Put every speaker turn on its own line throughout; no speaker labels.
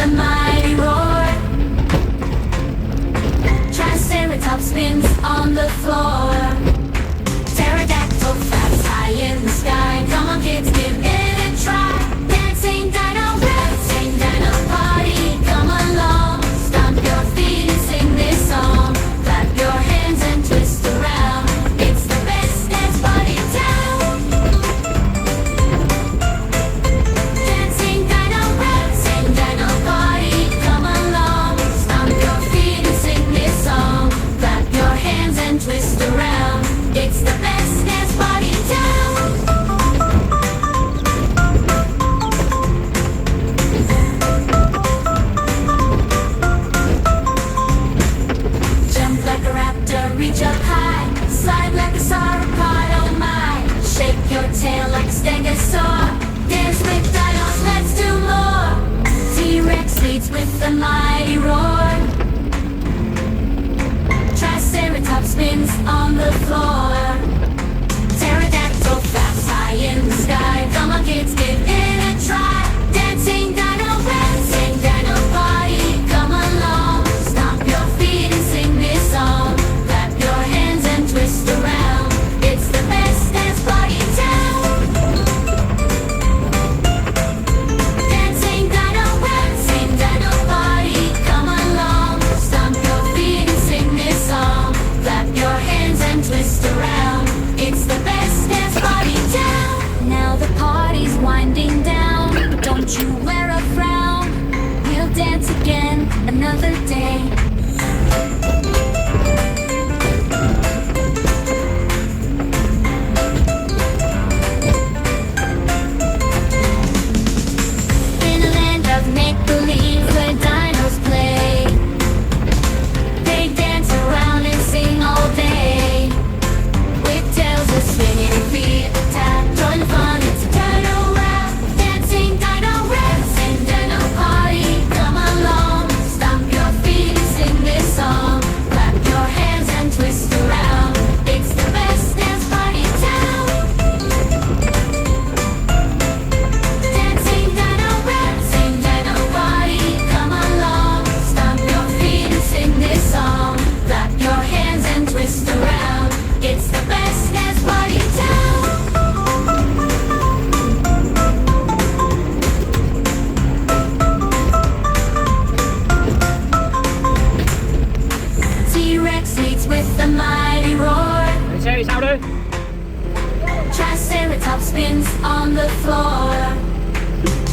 the mighty roar. Triceratops spins on the floor. Pterodactyl flaps high in the sky. Come on kids, give it a try. Dancing dino, dancing dino party. Come along, stomp your feet and sing this song. Clap your hands and twist around. It's the best dance party in town. Dancing dino party. Come along, stomp your feet and sing this song. Clap your hands and twist around. It's the best dance party in town. Jump like a raptor, reach up high. Slide like a sauropod, oh my. Shake your tail like a stegosaur. Dance with dinos, let's do more. T-Rex leads with the mighty roar. Triceratops spins on the floor. Pterodactyl flaps high in the sky. Come on kids, give it a try. Dancing dino party. Come along, stomp your feet and sing this song. Clap your hands and twist around. It's the best dance party in town. Dancing dino party. Come along, stomp your feet and sing this song. Clap your hands and twist around. It's the best dance party in town. Now the party's winding down. Don't you wear a frown. We'll dance again another day. In a land of make-believe where dinos play, they dance around and sing all day. With tails that swing and feet tap, join the fun, it's a dino rap. Dancing dino party. Come along, stomp your feet and sing this song. Clap your hands and twist around. It's the best dance party in town. Dancing dino party. Come along, stomp your feet and sing this song. Clap your hands and twist around. It's the best dance party in town. T-Rex leads with the mighty roar.
Xe sao đi?
Triceratops spins on the floor.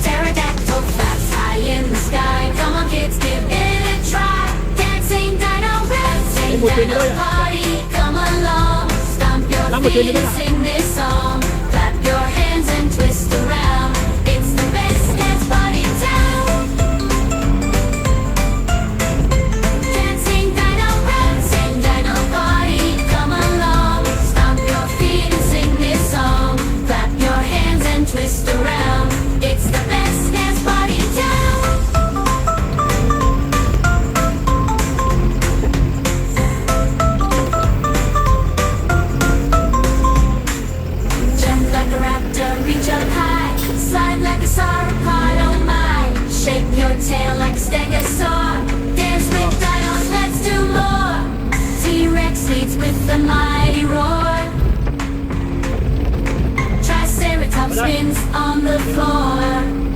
Pterodactyl flaps high in the sky. Come on kids, give it a try. Dancing dino party. Come along, stomp your feet and sing this song. Clap your hands and twist around. It's the best dance party in town. Dancing dino party. Come along, stomp your feet and sing this song. Clap your hands and twist around. It's the best dance party in town. Jump like a raptor, reach up high. Slide like a sauropod, oh my. Shake your tail like a stegosaur. Dance with dinos, let's do more. T-Rex leads with the mighty roar. Triceratops spins on the floor.